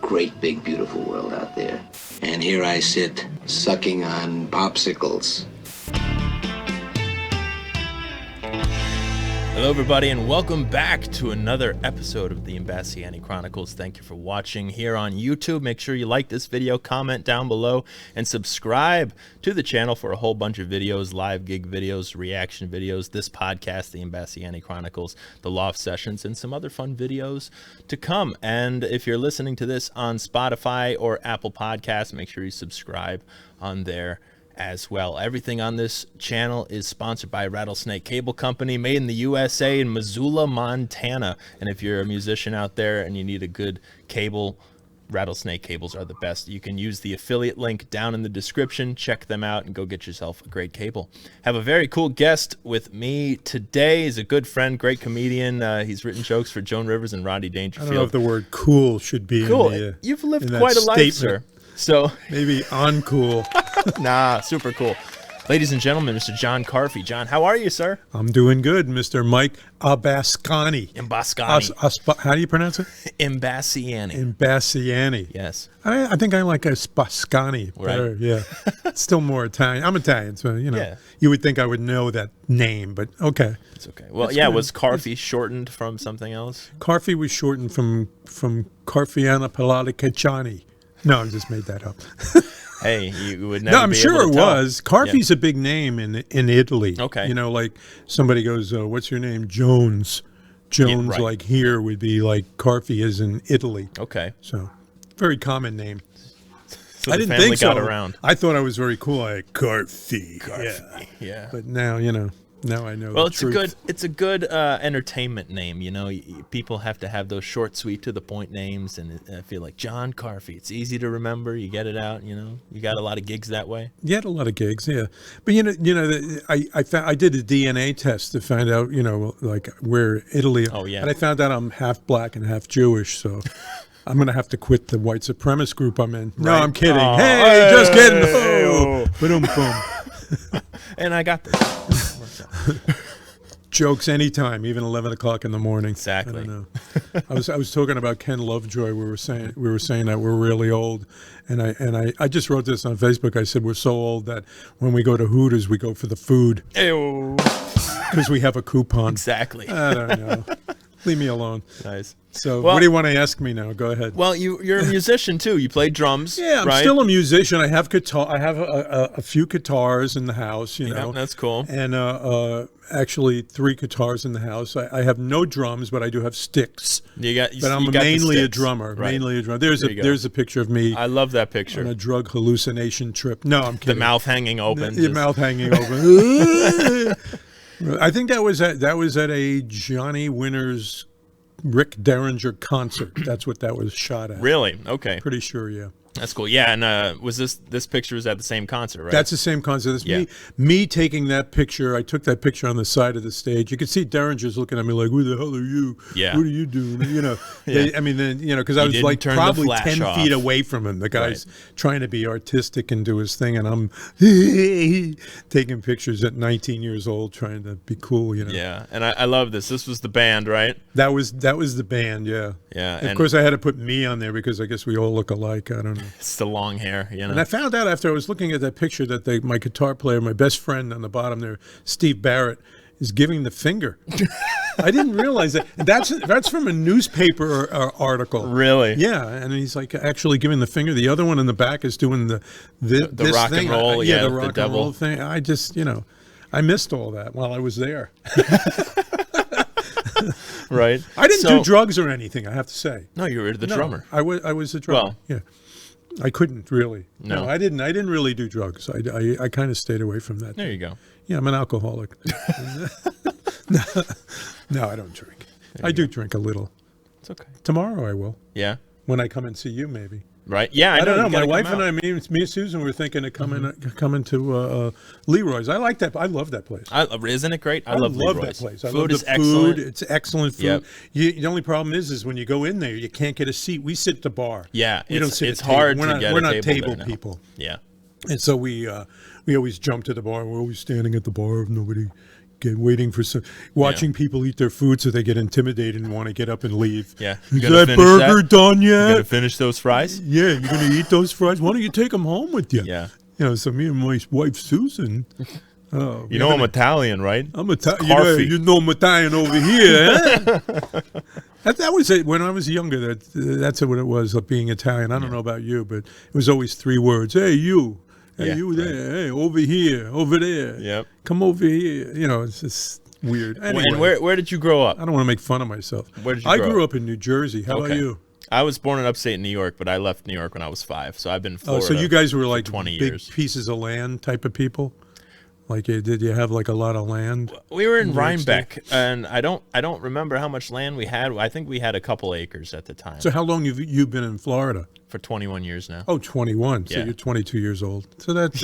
great, big, beautiful world out there. And here I sit, sucking on popsicles. Hello, everybody, and welcome back to another episode of the Imbasciani Chronicles. Thank you for watching here on YouTube. Make sure you like this video, comment down below, and subscribe to the channel for a whole bunch of videos, live gig videos, reaction videos, this podcast, the Imbasciani Chronicles, the Loft Sessions, and some other fun videos to come. And if you're listening to this on Spotify or Apple Podcasts, make sure you subscribe on there as well. Everything on this channel is sponsored by Rattlesnake Cable Company, made in the USA in Missoula, Montana. And if you're a musician out there and you need a good cable, Rattlesnake cables are the best. You can use the affiliate link down in the description. Check them out and go get yourself a great cable. Have a very cool guest with me today. He's a good friend, great comedian. He's written jokes for Joan Rivers and Rodney Dangerfield. I don't know if the word cool should be cool. in the, You've lived quite a life, sir. So maybe uncool. Nah, super cool. Ladies and gentlemen, Mr. John Carfi. John, how are you, sir? I'm doing good, Mr. Mike Imbasciani. Imbasciani. How do you pronounce it? Imbasciani. Imbasciani. Yes. I think I like Imbasciani better. Right. Yeah. It's still more Italian. I'm Italian, so, you know, Yeah. you would think I would know that name, but okay. It's okay. Well, That's yeah, good. was Carfi shortened from something else? Carfi was shortened from Carfiana Palata Cacciani. No, I just made that up. Hey, you would never No, I'm be sure able it to tell. was. Carfi's a big name in Italy. Okay. You know, like somebody goes, what's your name? Jones. Jones, right. like here, would be like Carfi is in Italy. Okay. So, very common name. So I the didn't family think so. got around. I thought I was very cool. I Carfi. Carfi. Yeah. But now, you know, now I know. Well, the truth. it's a good entertainment name. You know, people have to have those short, sweet, to the point names, and I feel like John Carfi. It's easy to remember. You get it out. You know, you got a lot of gigs that way. You had a lot of gigs, yeah. But I did a DNA test to find out, you know, like where Italy. Oh, yeah. And I found out I'm half black and half Jewish, so I'm going to have to quit the white supremacist group I'm in. No, Right. I'm kidding. Oh, hey, just kidding. hey, Oh, boom, boom. And I got this. Jokes anytime, even 11 o'clock in the morning. Exactly. I don't know. I was talking about Ken Lovejoy. We were saying that we're really old, and I just wrote this on Facebook. I said we're so old that when we go to Hooters, we go for the food Ew. because we have a coupon. Exactly. I don't know. Leave me alone. Nice. So, Well- what do you want to ask me now? Go ahead. Well, you're a musician too. You play drums. Yeah, I'm right? still a musician. I have guitar. I have a few guitars in the house. You know, that's cool. and actually 3 guitars in the house. I have no drums, but I do have sticks. But I'm mainly a drummer. Right. Mainly a drummer. There you go. There's a picture of me I love that on picture. a drug hallucination trip. No, I'm The kidding. mouth hanging open. Your just- mouth hanging open. I think that was at a Johnny Winters Rick Derringer concert. That's what that was shot at. Really? Okay. Pretty sure, yeah. That's cool. Yeah, and was this picture was at the same concert, right? That's the same concert. It's Yeah. me taking that picture. I took that picture on the side of the stage. You could see Derringer's looking at me like, "Who the hell are you? Yeah. What are you doing?" You know. Yeah. Because I was didn't like turn the probably flash 10 off. feet away from him. The guy's trying to be artistic and do his thing, and I'm taking pictures at 19 years old, trying to be cool. You know. Yeah, and I love this. This was the band, right? That was the band. Yeah. Yeah, And of course, I had to put me on there because I guess we all look alike. I don't know. it's the long hair, you know. And I found out after I was looking at that picture that my guitar player, my best friend on the bottom there, Steve Barrett, is giving the finger. I didn't realize that. That's from a newspaper article. Really? Yeah, and he's like actually giving the finger. The other one in the back is doing the this rock and thing. roll, yeah, the the rock and devil. roll thing. I just, I missed all that while I was there. Right. I didn't do drugs or anything, I have to say. No, you were the No, drummer. I was a drummer. Well, yeah. I couldn't really. No. I didn't really do drugs. I kind of stayed away from that. There you go. Yeah, I'm an alcoholic. No, I don't drink. I do drink a little. It's okay. Tomorrow I will. Yeah. When I come and see you, maybe. Right. Yeah, I I don't you know. My gotta wife come and out. I, me and Susan, were thinking of coming to Leroy's. I like that. I love that place. Isn't it great? I love Leroy's. that place. I Food love the is food. excellent. It's excellent food. Yep. The only problem is when you go in there, you can't get a seat. We sit at the bar. Yeah, we don't sit it's at table. hard We're to not, get we're a not table table there now. people. Yeah. And so we We always jump to the bar. We're always standing at the bar of nobody. Waiting for watching people eat their food so they get intimidated and want to get up and leave. Yeah. Is that burger done yet? You gonna finish those fries? Yeah, you're gonna eat those fries. Why don't you take them home with you? Yeah. So me and my wife Susan. You know I'm Italian, right? I'm Italian. Carfi. You know I'm Italian over here. Huh? that was it. When I was younger, that's what it was, being Italian. I don't know about you, but it was always 3 words. Hey, you. Hey, you there. Right. Hey, over here. Over there. Yep. Come over here. It's just weird. Anyway, and where did you grow up? I don't want to make fun of myself. Where did you I grew up in New Jersey. How about you? I was born in upstate New York, but I left New York when I was 5. So I've been in Florida. Oh, so you guys were like 20 big years. Pieces of land type of people? Like, did you have like a lot of land? We were in Rhinebeck, and I don't remember how much land we had. I think we had a couple acres at the time. So how long have you been in Florida? For 21 years now. Oh, 21. So you're 22 years old. So that's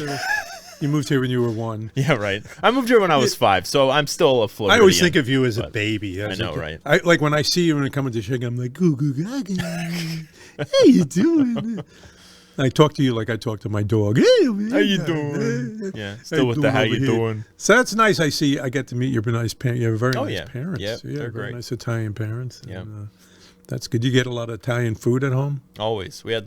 you moved here when you were 1. Yeah, right. I moved here when I was 5, so I'm still a Floridian. I always think of you as a baby. I know, right? Like when I see you when I come into Chicago, I'm like, goo goo gaga. How you doing? I talk to you like I talk to my dog. Hey, man. How you doing? Yeah, still with the how you doing. So that's nice. I get to meet your nice parents. You have very nice parents. Yeah, they're very great. Nice Italian parents. Yeah. That's good. You get a lot of Italian food at home? Always. We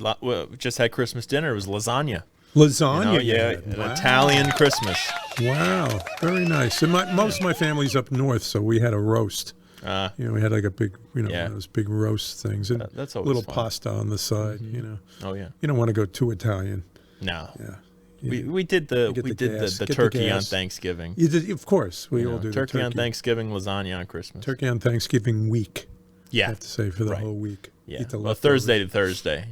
just had Christmas dinner. It was lasagna. Lasagna? An Italian Christmas. Wow. Very nice. And most of my family's up north, so we had a roast. We had like a big, those big roast things. And that's always little fun. pasta on the side, Oh, yeah. You don't want to go too Italian. No. Yeah. We did the turkey on Thanksgiving. You did, of course. We all do turkey on Thanksgiving, lasagna on Christmas. Turkey on Thanksgiving week. Yeah. I have to say for the whole week. Yeah. Well, Thursday to Thursday,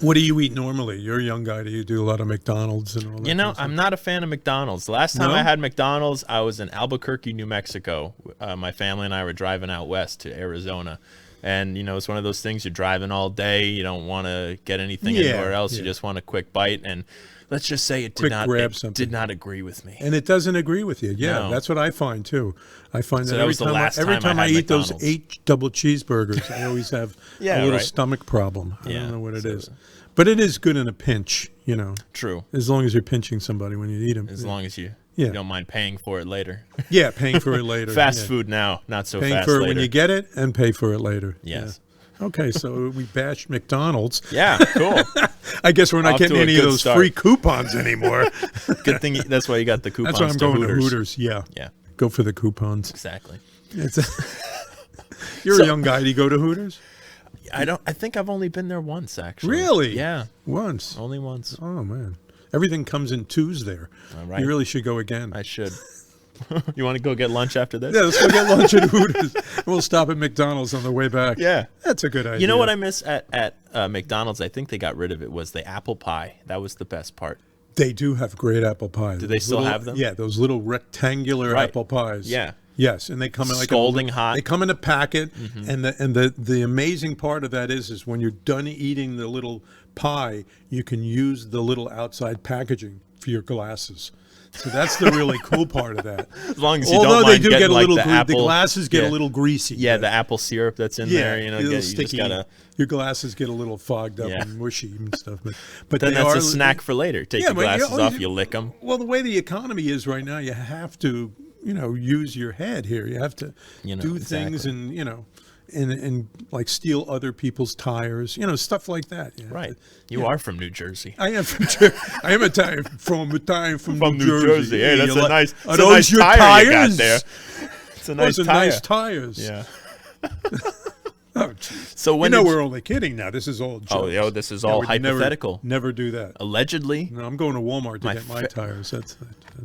What do you eat normally? You're a young guy. Do you do a lot of McDonald's and all that? I'm not a fan of McDonald's. The last time I had McDonald's, I was in Albuquerque, New Mexico. My family and I were driving out west to Arizona. And, it's one of those things, you're driving all day. You don't want to get anything anywhere else. You just want a quick bite. And let's just say it did not agree with me. And it doesn't agree with you. Yeah, No. that's what I find, too. I find that every time I eat McDonald's. those 8 double cheeseburgers, I always have a little stomach problem. I don't know what it is. But it is good in a pinch, True. As long as you're pinching somebody when you eat them. As long as you don't mind paying for it later. Yeah, paying for it later. Fast food now, not so paying fast for it later. when you get it and pay for it later. Yes. Yeah. Okay, so we bashed McDonald's. Yeah, cool. I guess we're not Off getting to a any of good those start. free coupons anymore. Good thing that's why you got the coupons. That's why I'm going Hooters. to Hooters. Yeah. Yeah. Go for the coupons. Exactly. You're a young guy. Do you go to Hooters? I think I've only been there once, actually. Really? Yeah. Once. Only once. Oh, man. Everything comes in twos there. All right. You really should go again. I should. You want to go get lunch after this? Yeah, let's go get lunch at Hooters. We'll stop at McDonald's on the way back. Yeah. That's a good idea. You know what I miss at McDonald's? I think they got rid of it, was the apple pie. That was the best part. They do have great apple pies. Do they still have them? Yeah, those little rectangular apple pies. Yeah. Yes, and they come in like scalding hot. They come in a packet, and the amazing part of that is when you're done eating the little pie, you can use the little outside packaging for your glasses. So that's the really cool part of that. As long as you Although don't they mind do getting get a like little, the glasses get a little greasy. Yeah, the apple syrup that's in there. You sticky. just gotta. Your glasses get a little fogged up and mushy and stuff. But then they that's are a snack for later. Take your glasses off, you lick them. Well, the way the economy is right now, you have to, use your head here. You have to do things and, and like steal other people's tires, stuff like that. Right. You are from New Jersey. I am from I am Italian from New Jersey. Hey, that's a nice, are those your tire tires? You got there. It's a nice those are tire. nice tires. Yeah. Oh, so when we're only kidding now. This is all jokes. Oh, this is all hypothetical. Never do that. Allegedly. No, I'm going to Walmart to get my tires. That's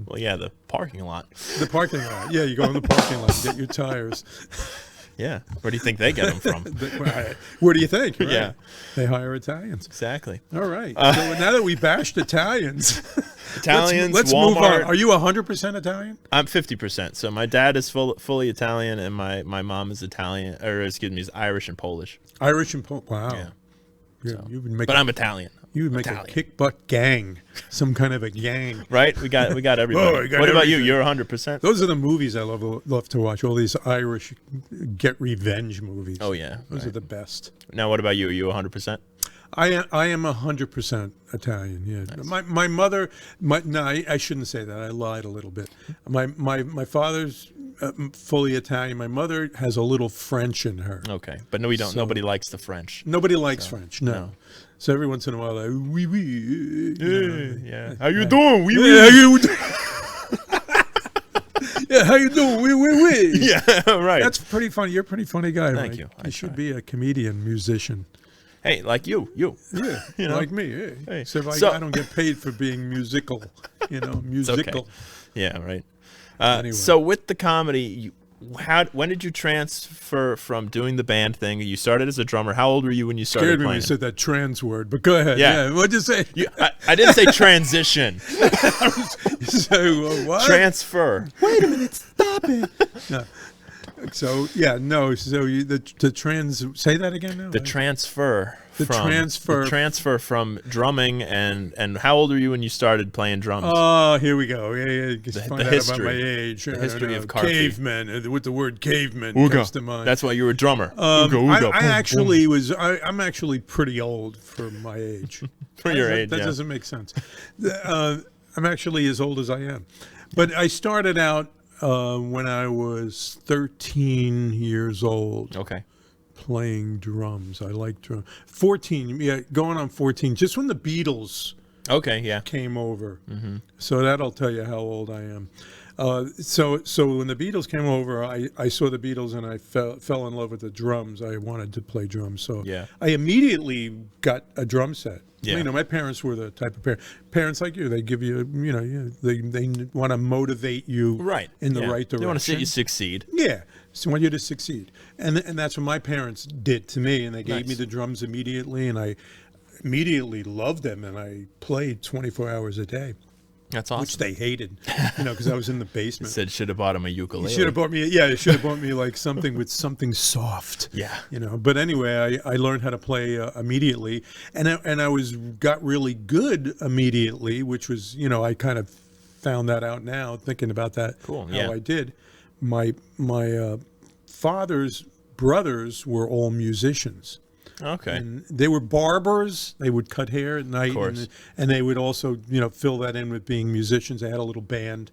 well, yeah, the parking lot. The parking lot. Yeah, you go in the parking lot and get your tires. Yeah. Where do you think they get them from? Where do you think? Right. Yeah. They hire Italians. Exactly. All right. So now that we bashed Italians, let's Walmart. move on. Are you 100% Italian? I'm 50%. So my dad is fully Italian, and my mom is Italian, or excuse me, is Irish and Polish. Irish and Polish. Wow. Yeah. So, but I'm Italian. You would make a kick butt gang, some kind of a gang, right? We got everybody. What about you? You're 100%. Those are the movies I love to watch. All these Irish get revenge movies. Oh yeah, those are the best. Now, what about you? Are you 100%? I am 100% Italian. Yeah, Nice. my mother. No, I shouldn't say that. I lied a little bit. My father's fully Italian. My mother has a little French in her. Okay, but no, we don't. So- Nobody likes the French. Nobody likes French. No. no. So every once in a while, like, oui, oui. You know, Yeah. How you doing? We yeah, how you doing? Yeah, how you doing? Oui, oui, oui. Yeah, right. That's pretty funny. You're a pretty funny guy. Thank Mike. you. I You should try. be a comedian, musician. Hey, like you. Yeah, You know? like me. Hey. Hey. So, So- I don't get paid for being musical. Musical. Yeah, right. Anyway. So with the comedy, when did you transfer from doing the band thing? You started as a drummer. How old were you when you started Scared me when playing? you said that trans word, but go ahead. Yeah. What'd you say? I didn't say transition. So, what? Transfer. Wait a minute, stop it. No. So the trans. Say that again. Now. The transfer. The transfer. The transfer from drumming and how old were you when you started playing drums? Oh, here we go. Yeah. Just find the out history. about my age. The history of Carfi. Cavemen. With the word caveman comes to mind. That's why you were a drummer. I'm actually pretty old for my age. For your age, That yeah. doesn't make sense. I'm actually as old as I am. But I started out when I was 13 years old. Okay. Playing drums. I like drums. 14, going on 14, just when the Beatles Okay, yeah. came over. So that'll tell you how old I am. So when the Beatles came over, I saw the Beatles and I fell in love with the drums. I wanted to play drums. So Yeah. I immediately got a drum set. Yeah. My parents were the type of parents like you. They give you, they want to motivate you Right. in the yeah. right direction. They want to see you succeed. Yeah, so I want you to succeed, and that's what my parents did to me, and they gave me Nice. the drums immediately, and I immediately loved them, and I played 24 hours a day, That's awesome. which they hated, because I was in the basement. Said should have bought him a ukulele. You should have bought me, you should have bought me like something with something soft. Yeah. But anyway, I learned how to play immediately, and I got really good immediately, which was, I kind of found that out now, thinking about that. Cool, How yeah. I did. My father's brothers were all musicians. Okay. And they were barbers. They would cut hair at night, course. and they would also, fill that in with being musicians. They had a little band,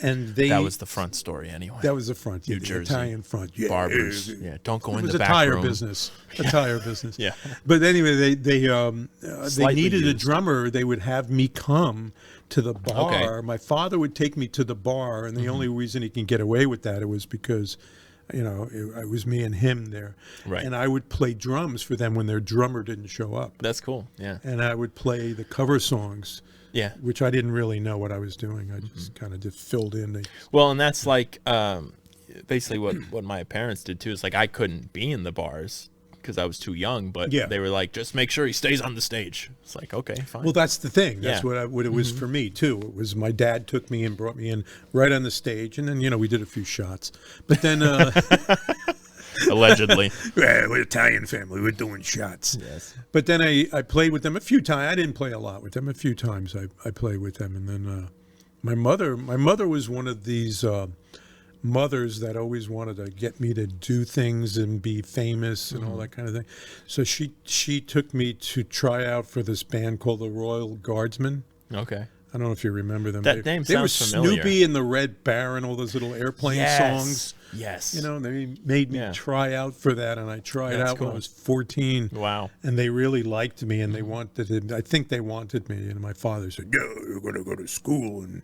and That was the front story anyway. that was the front, New the Jersey. Italian front. Yeah. Barbers. Yeah, don't go It in was the a back tire room. business. A tire business. Yeah. But anyway, they Slightly needed a used. drummer. They would have me come to the bar. Okay. Mm-hmm. My father would take me to the bar, and the only reason he can get away with that, it was because, it was me and him there. Right. And I would play drums for them when their drummer didn't show up. That's cool. Yeah. And I would play the cover songs, Yeah. which I didn't really know what I was doing. I just kind of just filled in. Well, and that's like basically what my parents did too. Is like I couldn't be in the bars because I was too young, but Yeah. they were like, just make sure he stays on the stage. It's like, okay, fine. Well, that's the thing. That's Yeah. what it was for me too. It was my dad took me and brought me in right on the stage, and then we did a few shots. But then, Allegedly. we're Italian family. We're doing shots. Yes. But then I played with them a few times. I didn't play a lot with them. A few times I played with them, and then my mother was one of these mothers that always wanted to get me to do things and be famous and all that kind of thing. So she took me to try out for this band called the Royal Guardsmen. Okay. I don't know if you remember them. That name they were sounds familiar. Snoopy and the Red Baron, all those little airplane songs. Yes. They made me Yeah. try out for that, and I tried That's out when I cool. was 14. Wow. And they really liked me, and they wanted it. I think they wanted me. And my father said, "Yeah, you're going to go to school and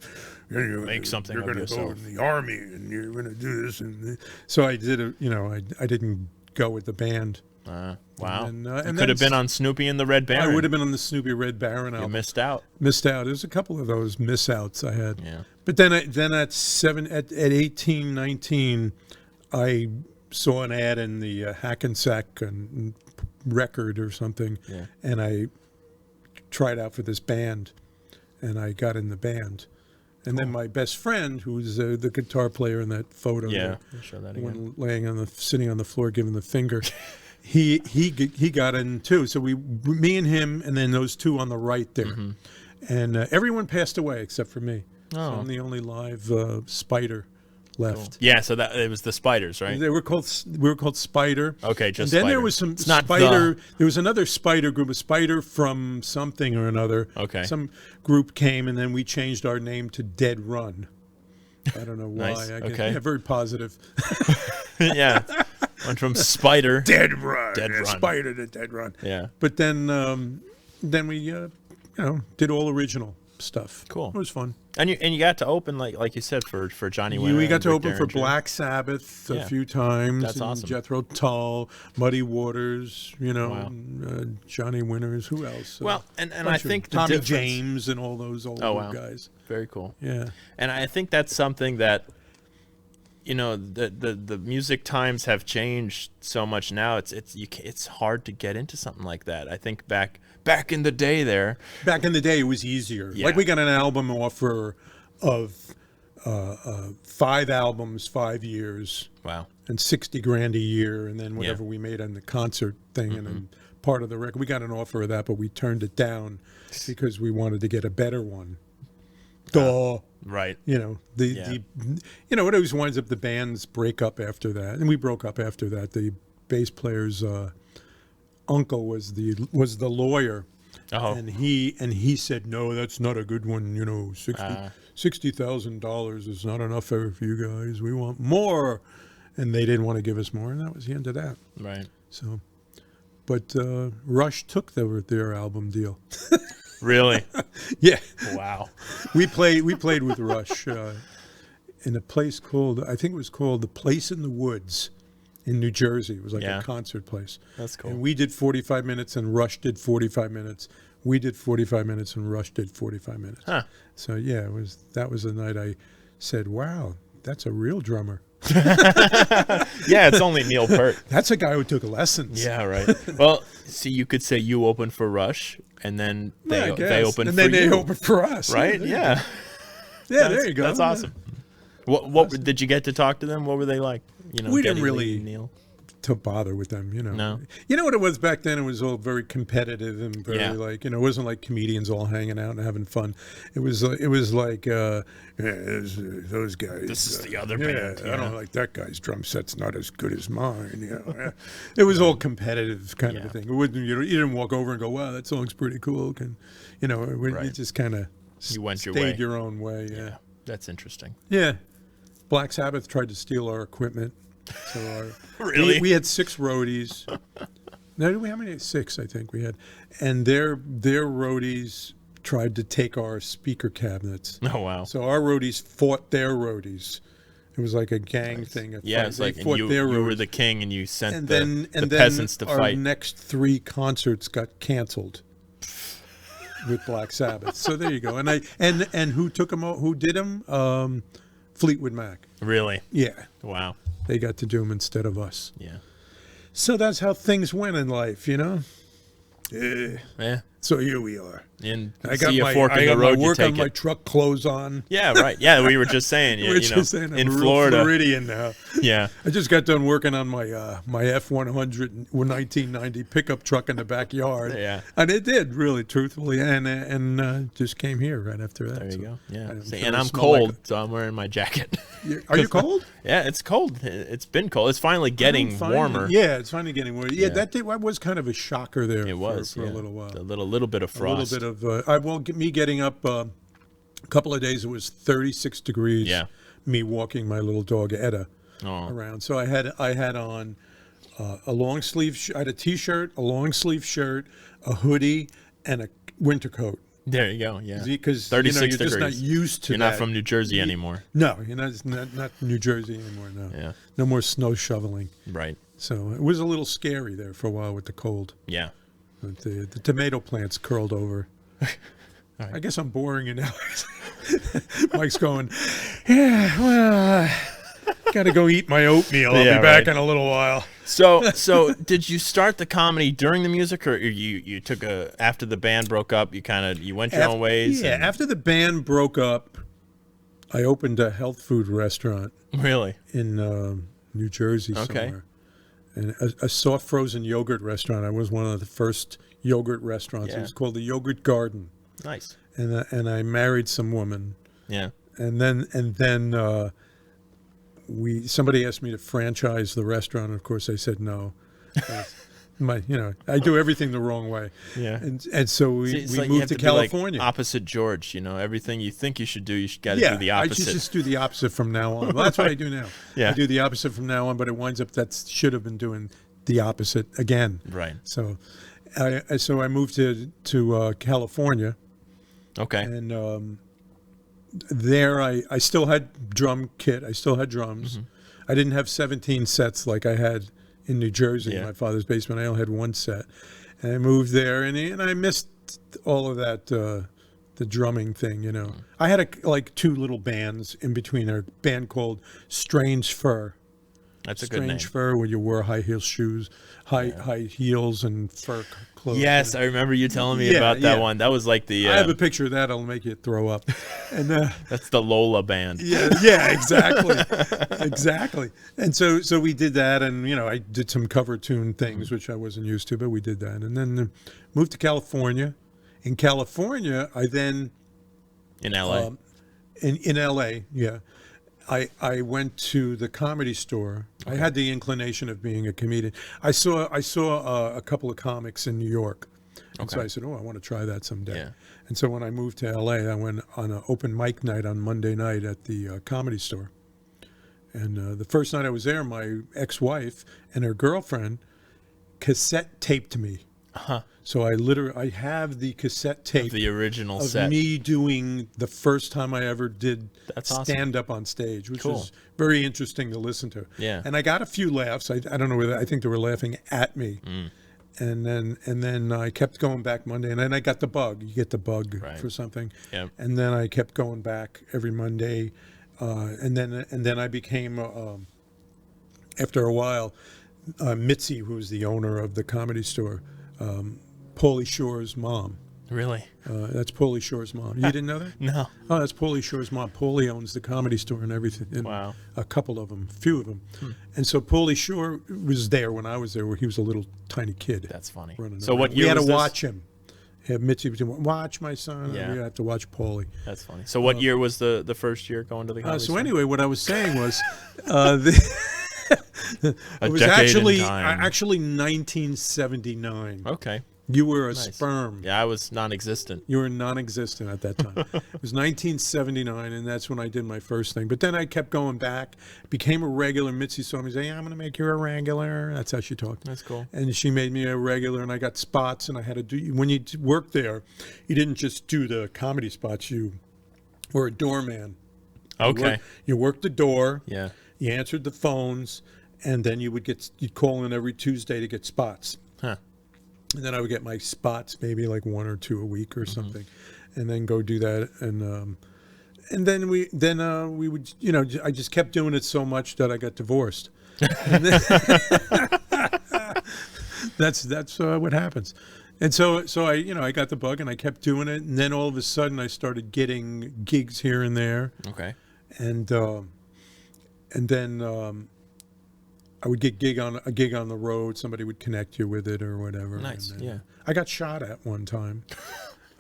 Make something you're of gonna yourself." go in the army, and you're going to do this." And so I did. I didn't go with the band. Wow. And you then could have been on Snoopy and the Red Baron. I would have been on the Snoopy Red Baron You album. missed out. Missed out. There's a couple of those miss outs I had. Yeah. But then at 18, 19, I saw an ad in the Hackensack record or something, Yeah. and I tried out for this band, and I got in the band. And then my best friend, who's the guitar player in that photo, Yeah. I'll show that the again. one sitting on the floor giving the finger, he got in too. So me and him, and then those two on the right there, and everyone passed away except for me. So Oh. I'm the only live Spider left. Cool. Yeah, so that it was the Spiders, right? We were called Spider. Okay, just and then Spider. there was some It's not Spider. There was another Spider group, a Spider from something or another. Okay. Some group came, and then we changed our name to Dead Run. I don't know why. Nice. I guess. Okay. Yeah, very positive. Yeah. Went from Spider. Dead Run. Dead Run. Spider to Dead Run. Yeah. But then we did all original stuff. Cool. It was fun. And you got to open like you said for Johnny Winter. We got to and open Rick for Derringer. Black Sabbath a Yeah. few times. That's and awesome. Jethro Tull, Muddy Waters, Wow. Johnny Winters. Who else? Well, and I bunch of think the Tommy difference- James and all those old guys. Very cool. Yeah. And I think that's something that, the music times have changed so much now. It's hard to get into something like that. I think back in the day there. Back in the day, it was easier. Yeah. Like we got an album offer of 5 albums, 5 years, Wow. and $60,000 a year, and then whatever we made on the concert thing, and then part of the record. We got an offer of that, but we turned it down because we wanted to get a better one. Duh. Right. It always winds up the bands break up after that, and we broke up after that. The bass player's uncle was the lawyer, and he said, no, that's not a good one. $60,000 is not enough for you guys. We want more, and they didn't want to give us more, and that was the end of that. Right. So, but Rush took their album deal. Really? Yeah. Wow. We played with Rush in a place called, I think it was called The Place in the Woods in New Jersey. It was like a concert place. That's cool. And we did 45 minutes and Rush did 45 minutes. We did 45 minutes and Rush did 45 minutes. Huh. So yeah, that was the night I said, wow, that's a real drummer. Yeah, it's only Neil Peart. That's a guy who took lessons. Yeah, right. Well, see, you could say you opened for Rush, and then they opened and for then they you, opened for us. right? Yeah. There you go. That's awesome. What did you get to talk to them? What were they like? We didn't Geddy really Lee, Neil. to bother with them, No. You know what it was back then? It was all very competitive and very it wasn't like comedians all hanging out and having fun. It was like those guys. This is the other band. I don't like that guy's drum set's not as good as mine. It was all competitive kind of a thing. It wouldn't, you didn't walk over and go, wow, that song's pretty cool. You just kind of You went your stayed way. your own way. Yeah. That's interesting. Yeah. Black Sabbath tried to steal our equipment. So Really? we had 6 roadies. Now, how many? 6, I think we had. And their roadies tried to take our speaker cabinets. Oh, wow. So our roadies fought their roadies. It was like a gang thing. Yeah, it's like fought you were the king and you sent the peasants to our fight. next 3 concerts got canceled with Black Sabbath. So there you go. And who took them? Who did them? Fleetwood Mac. Really? Yeah. Wow. They got to do them instead of us. Yeah. So that's how things went in life, Yeah. So here we are. And I got see a my fork in the road, you work take on my it. truck clothes on. Yeah, right. Yeah, we were just saying, We're just saying I'm in a real Florida. Floridian now. Yeah. I just got done working on my F-100 1990 pickup truck in the backyard. Yeah. And it did, really, truthfully, and just came here right after that. There you So go. Yeah. I'm See, sure and I I'm smell cold, like so I'm wearing my jacket. Are you cold? Yeah, it's cold. It's been cold. It's finally getting warmer. Yeah, it's finally getting warmer. Yeah, that was kind of a shocker there. It was for a little while. A little bit of frost. A little bit of me getting up a couple of days. It was 36 degrees. Yeah. Me walking my little dog Etta around. So I had on a long sleeve. I had a t-shirt, a long sleeve shirt, a hoodie, and a winter coat. There you go. Yeah. Because 36 you're degrees. just not used to. You're that. not from New Jersey anymore. No, you're not New Jersey anymore. No. Yeah. No more snow shoveling. Right. So it was a little scary there for a while with the cold. Yeah. But the tomato plants curled over. Right. I guess I'm boring you now. Mike's going, yeah, well, got to go eat my oatmeal. I'll be back in a little while. So did you start the comedy during the music, or you took after the band broke up? You went your own ways. Yeah, after the band broke up, I opened a health food restaurant. Really? In New Jersey somewhere. And a soft frozen yogurt restaurant. I was one of the first yogurt restaurants. Yeah. It was called the Yogurt Garden. Nice. And I married some woman. Yeah. And then somebody asked me to franchise the restaurant, and of course I said no. I do everything the wrong way. Yeah. And so we like moved to California. Like opposite George, everything you think you should do, you got to do the opposite. I just do the opposite from now on. Well, that's what I do now. Yeah. I do the opposite from now on, but it winds up that should have been doing the opposite again. Right. So, I moved to California. Okay. And there I still had drum kit. I still had drums. I didn't have 17 sets like I had in New Jersey in my father's basement. I only had one set. And I moved there, and I missed all of that, the drumming thing, I had like two little bands in between. A band called Strange Fur. That's a good name. Strange Fur, where you wore high heels and fur clothes. Yes, I remember you telling me about that one. That was like the... I have a picture of that. I'll make you throw up. And that's the Lola band. Yeah, exactly. Exactly. And so we did that, and, I did some cover tune things, which I wasn't used to, but we did that. And then moved to California. In California, I then... In L.A.? In L.A., yeah. I went to the Comedy Store. Okay. I had the inclination of being a comedian. I saw a couple of comics in New York. And so I said, I want to try that someday. Yeah. And so when I moved to L.A., I went on an open mic night on Monday night at the Comedy Store. And the first night I was there, my ex-wife and her girlfriend cassette taped me. Uh-huh. So I have the cassette tape of the original of set. Me doing the first time I ever did stand up on stage, which was very interesting to listen to. Yeah. And I got a few laughs. I don't know whether I think they were laughing at me. And then I kept going back Monday, and then I got the bug. You get the bug for something. Yep. And then I kept going back every Monday, and then I became after a while, Mitzi, who's the owner of the Comedy Store. Pauly Shore's mom. Really? That's Pauly Shore's mom. You didn't know that? No. Oh, that's Pauly Shore's mom. Pauly owns the Comedy Store and everything. And wow. A couple of them, few of them. And so Pauly Shore was there when I was there, where he was a little tiny kid. That's funny. So around. What year we had was to this? watch him. Have Mitzi watch my son. Yeah. We had to watch Pauly. That's funny. So what year was the first year going to the Comedy Store? Anyway, what I was saying was, it was actually 1979. Okay. You were a sperm. Yeah, I was non-existent. You were non-existent at that time. It was 1979, and that's when I did my first thing. But then I kept going back, became a regular. Mitzi saw me say, I'm going to make you a regular. That's how she talked. That's cool. And she made me a regular, and I got spots, and I had to do, when you worked there, you didn't just do the comedy spots. You were a doorman. Okay. You worked the door. Yeah. You answered the phones, and then you'd call in every Tuesday to get spots. Huh. And then I would get my spots, maybe like 1 or 2 a week or something, and then go do that. And then we would, I just kept doing it so much that I got divorced. And then, that's what happens. And so I got the bug, and I kept doing it. And then all of a sudden I started getting gigs here and there. Okay. And then I would get a gig on the road. Somebody would connect you with it or whatever. Nice. And yeah. I got shot at one time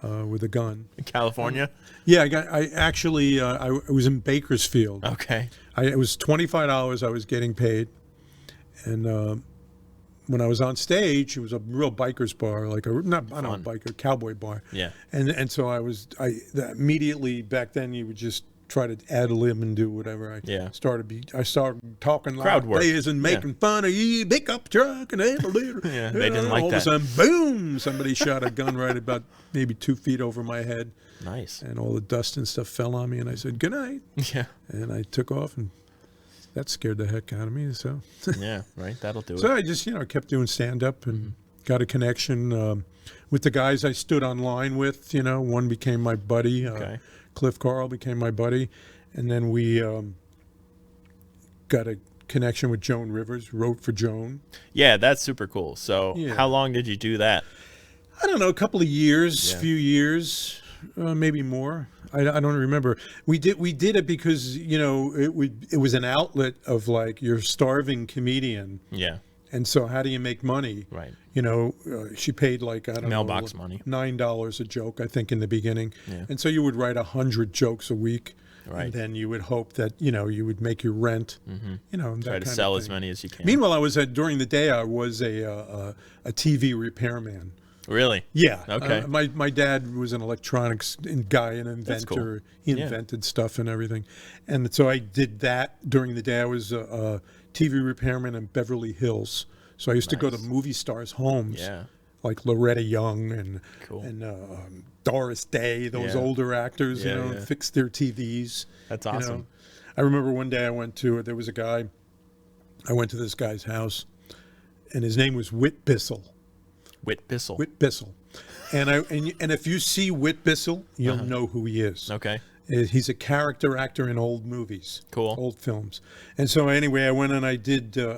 with a gun. In California? Yeah, I was in Bakersfield. Okay. It was $25 I was getting paid, and when I was on stage, it was a real biker's bar, like biker, cowboy bar. Yeah. And so I immediately back then you would just try to ad lib and do whatever. I started talking crowd work and making fun of you, pickup truck and everything. Yeah, they didn't like all that. All of a sudden, boom! Somebody shot a gun right about maybe 2 feet over my head. Nice. And all the dust and stuff fell on me, and I said, "Good night." Yeah. And I took off, and that scared the heck out of me. So. Yeah, right. That'll do it. So I just kept doing stand up and got a connection with the guys I stood online with. One became my buddy. Okay. Cliff Carl became my buddy, and then we got a connection with Joan Rivers, wrote for Joan. Yeah, that's super cool. So how long did you do that? I don't know, a couple of years, few years, maybe more. I don't remember. We did it because, it was an outlet of like, you're a starving comedian. Yeah. And so how do you make money? Right. She paid like, mailbox money. $9 a joke, I think, in the beginning. Yeah. And so you would write 100 jokes a week. Right. And then you would hope that, you would make your rent, and that Try to kind of sell as thing. many as you can. Meanwhile, during the day, I was a TV repairman. Really? Yeah. Okay. My dad was an electronics guy, an inventor. cool. He Yeah. invented stuff and everything. And so I did that during the day. I was a TV repairman in Beverly Hills. So I used to go to movie stars' homes, Yeah. like Loretta Young and Cool. Doris Day, those Yeah. older actors, Yeah, and yeah. fix their TVs. That's you know. awesome. I remember one day I went to this guy's house, and his name was Whit Bissell. Whit Bissell. Whit Bissell. And if you see Whit Bissell, you'll know who he is. Okay. He's a character actor in old movies, Cool. old films. And so anyway, I went and I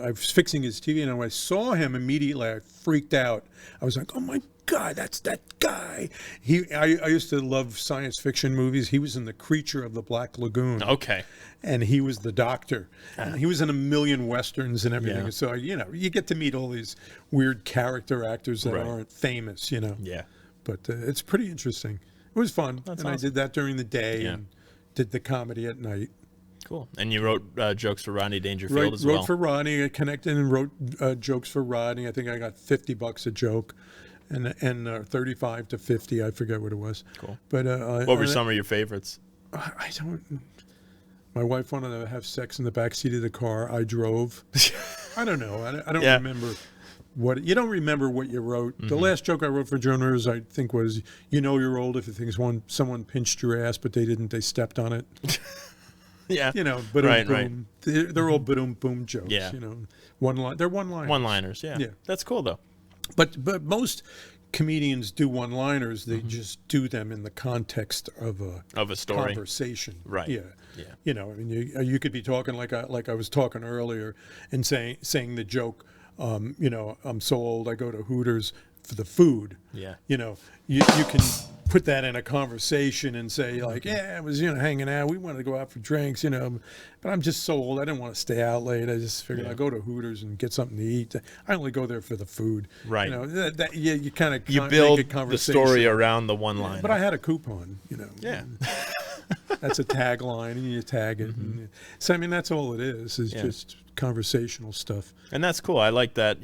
was fixing his TV, and when I saw him immediately, I freaked out. I was like, oh my God, that's that guy. I used to love science fiction movies. He was in The Creature of the Black Lagoon. Okay. And he was the doctor. And he was in a million Westerns and everything. Yeah. So, you get to meet all these weird character actors that Right. aren't famous, Yeah. But it's pretty interesting. It was fun. That's and I awesome. did that during the day Yeah. and did the comedy at night. Cool. And you wrote jokes for Rodney Dangerfield as well. Wrote for Rodney. I connected and wrote jokes for Rodney. I think I got $50 a joke. And 35 to 50, I forget what it was. Cool. But What were some of your favorites? I don't. My wife wanted to have sex in the back seat of the car. I drove. I don't know. I don't Yeah. remember what you don't remember what you wrote. The last joke I wrote for Joan Rivers, I think, was you're old if you think someone pinched your ass, but they didn't. They stepped on it. Yeah. But Right, boom. They're all boom boom jokes. Yeah. One line. They're one line. One-liners. Yeah. Yeah. That's cool though. But most comedians do one-liners. They just do them in the context of Of a story. conversation. Right. Yeah. Yeah. I mean, you could be talking like I was talking earlier, and saying the joke. I'm so old. I go to Hooters for the food. Yeah. You can put that in a conversation and say like, yeah, I was hanging out. We wanted to go out for drinks. But I'm just so old. I didn't want to stay out late. I just figured I'd go to Hooters and get something to eat. I only go there for the food. Right. You kind of You build the story around the one line. But I had a coupon. Yeah. That's a tagline, and you tag it. And, so I mean, that's all it is. Is just conversational stuff. And that's cool. I like that,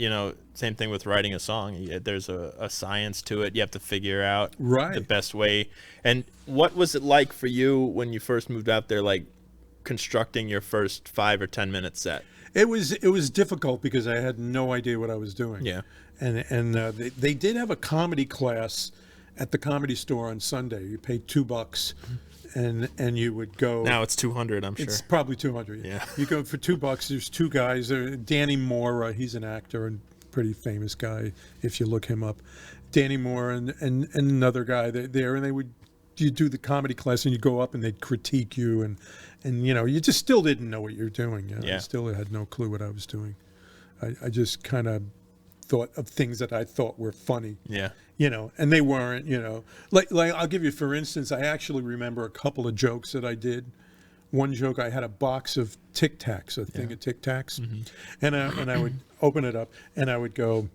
same thing with writing a song. There's a science to it. You have to figure out Right. the best way. And what was it like for you when you first moved out there, like constructing your first 5 or 10 minute set? It was difficult because I had no idea what I was doing. Yeah. And they did have a comedy class at the Comedy Store on Sunday. You paid $2, and you would go. Now it's 200, I'm sure. It's probably 200. Yeah. You go for $2. There's two guys. Danny Moore. He's an actor and pretty famous guy if you look him up. Danny Moore and another guy there, and you do the comedy class, and you go up and they'd critique you, and you just still didn't know what you're doing. Yeah. I still had no clue what I was doing. I just kind of thought of things that I thought were funny. Yeah. And they weren't, like I'll give you, for instance, I actually remember a couple of jokes that I did. One joke, I had a box of Tic Tacs, a thing of Tic Tacs, and I would open it up and I would go,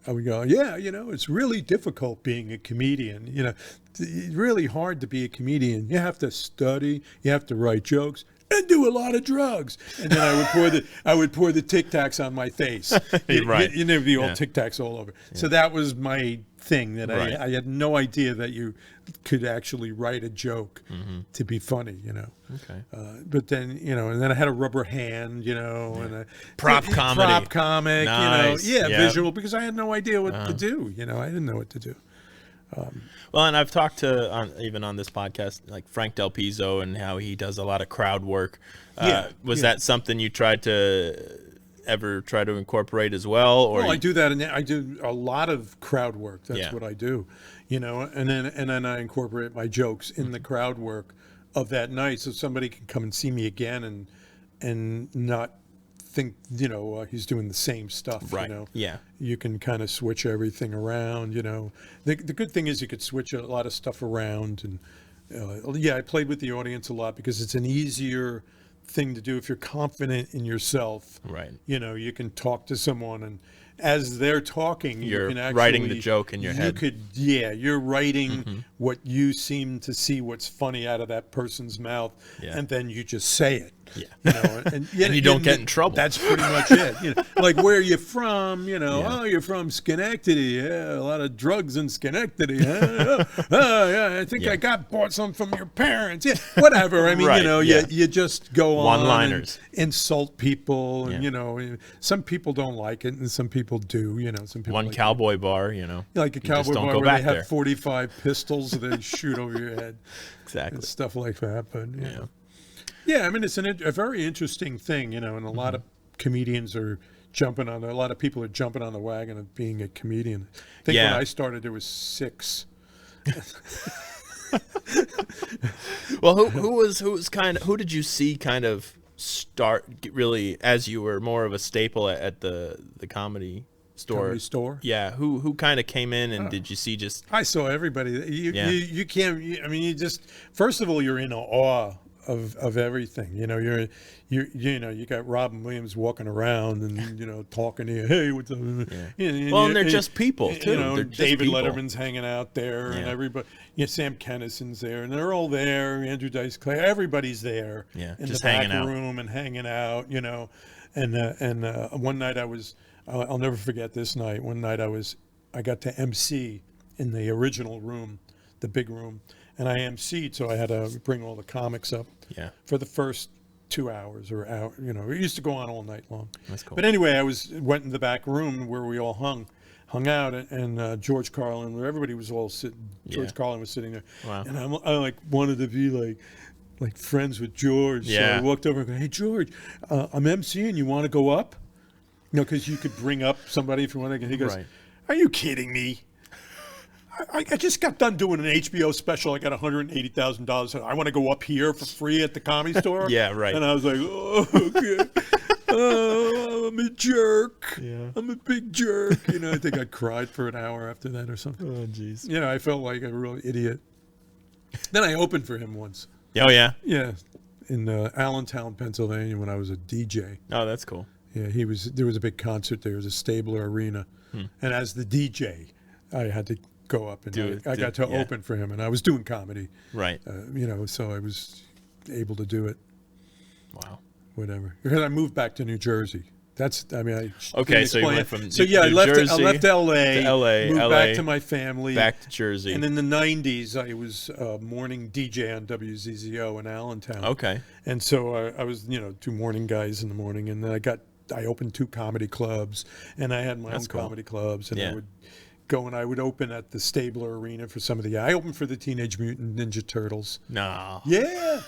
yeah, it's really difficult being a comedian. It's really hard to be a comedian. You have to study, you have to write jokes, and do a lot of drugs. And then I would pour the Tic Tacs on my face. Right. There'd be all Tic Tacs all over. So that was my thing, that Right. I had no idea that you could actually write a joke to be funny, Okay. But then, and then I had a rubber hand, and a Prop comedy. prop comic, Nice. Yeah. visual, because I had no idea what to do. I didn't know what to do. Well, and I've talked to, even on this podcast, like Frank Del Pizzo and how he does a lot of crowd work. Was that something you tried to incorporate as well? Or Well, I do that, and I do a lot of crowd work. That's Yeah. what I do, and then I incorporate my jokes in the crowd work of that night, so somebody can come and see me again and not think he's doing the same stuff. Right. Yeah. You can kind of switch everything around. The good thing is you could switch a lot of stuff around, and I played with the audience a lot because it's an easier thing to do if you're confident in yourself. Right. You can talk to someone as they're talking, You're you can actually writing the joke in your head. You're writing what you seem to see what's funny out of that person's mouth, and then you just say it. Yeah. You know, and you don't get in trouble. That's pretty much it. You know, like, where are you from? You know, oh, you're from Schenectady. Yeah, a lot of drugs in Schenectady. Huh? Oh, yeah, I think I bought some from your parents. Yeah, whatever. I mean, Right, you know, you just go on one-liners, and insult people, and you know, some people don't like it, and some people do. You know, some people One like cowboy bar, you know, like a cowboy don't bar go where back they have there. 45 pistols that they shoot over your head. Exactly. And stuff like that. But yeah, I mean, it's a very interesting thing, you know, and a lot of comedians are jumping on, a lot of people are jumping on the wagon of being a comedian. I think when I started, there was 6. Well, who did you see kind of start really as you were more of a staple at the comedy store? Comedy store? Yeah, who kind of came in, and did you see just? I saw everybody. You can't. I mean, you just, first of all, you're in awe of everything. You know, you know, you got Robin Williams walking around and, you know, talking to you. Hey, what's up? Well, and they're just people too. You know, They're just David people. Letterman's hanging out there, and everybody. Yeah, Sam Kinnison's there, and they're all there. Andrew Dice Clay, everybody's there. Yeah, in just the back hanging out. room and hanging out. You know, and one night I'll never forget this night. One night I got to MC in the original room, the big room, and I MC'd, so I had to bring all the comics up for the first 2 hours or hour. You know, it used to go on all night long. That's cool. But anyway, went in the back room where we all hung out, and George Carlin, where everybody was all sitting. George Carlin was sitting there, and I like wanted to be like friends with George. So I walked over and go, "Hey George, I'm MCing. You want to go up?" You know, because you could bring up somebody if you want to. He goes, "Are you kidding me? I just got done doing an HBO special. I got $180,000. I want to go up here for free at the Comedy Store." Yeah, right. And I was like, "Oh, okay. Oh, I'm a jerk. Yeah. I'm a big jerk." You know, I think I cried for an hour after that or something. Oh, jeez. You know, I felt like a real idiot. Then I opened for him once. Oh, yeah? Yeah, in Allentown, Pennsylvania, when I was a DJ. Oh, that's cool. Yeah, there was a big concert there. It was a Stabler Arena. And as the DJ, I had to go up and I got to open for him, and I was doing comedy. Right. You know, so I was able to do it. Wow. Whatever. Because I moved back to New Jersey. So you went from I left to L.A., LA, moved LA, back to my family. back to Jersey. And in the 90s, I was morning DJ on WZZO in Allentown. Okay. And so I was, you know, 2 morning guys in the morning, and then I opened 2 comedy clubs, and I had my own comedy clubs, and I would go and I would open at the Stabler Arena for some of I opened for the Teenage Mutant Ninja Turtles. No. Yeah.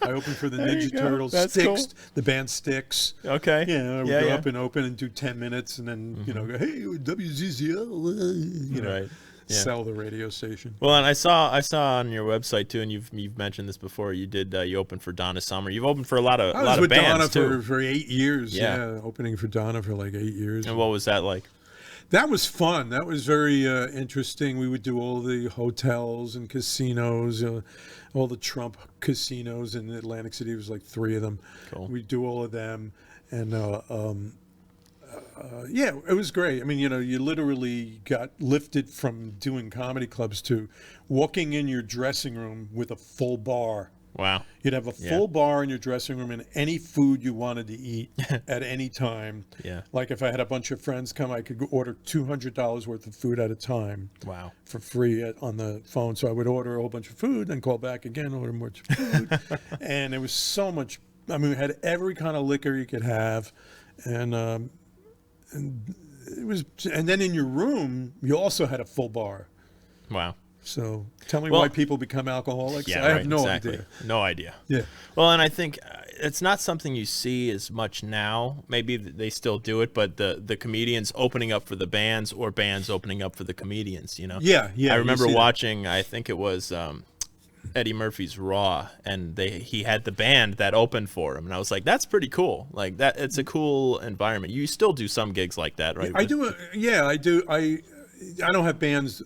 I opened for the Ninja Turtles. That's Styx, cool. the band Styx. Okay. Yeah, I would go up and open and do 10 minutes, and then, you know, go, "Hey, WZZL," you know, sell the radio station. Well, and I saw on your website too, and you've mentioned this before. You opened for Donna Summer. You've opened for a lot of I was with bands Donna too. for 8 years. Yeah. Opening for Donna for like 8 years. And what was that like? That was fun. That was very interesting. We would do all the hotels and casinos, all the Trump casinos in Atlantic City. There was like 3 of them. Cool. We'd do all of them. And, yeah, it was great. I mean, you know, you literally got lifted from doing comedy clubs to walking in your dressing room with a full bar. Wow. You'd have a full bar in your dressing room and any food you wanted to eat at any time. Yeah. Like if I had a bunch of friends come, I could order $200 worth of food at a time. Wow. For free on the phone. So I would order a whole bunch of food, then call back again, order more food. And it was so much. I mean, we had every kind of liquor you could have. And it was, and then in your room, you also had a full bar. Wow. So tell me why people become alcoholics. Yeah, I have no idea. No idea. Yeah. Well, and I think it's not something you see as much now. Maybe they still do it, but the comedians opening up for the bands or bands opening up for the comedians, you know? Yeah. I remember watching, I think it was Eddie Murphy's Raw, and he had the band that opened for him, and I was like, that's pretty cool. Like that, it's a cool environment. You still do some gigs like that, right? I do. Yeah, I do. I don't have bands.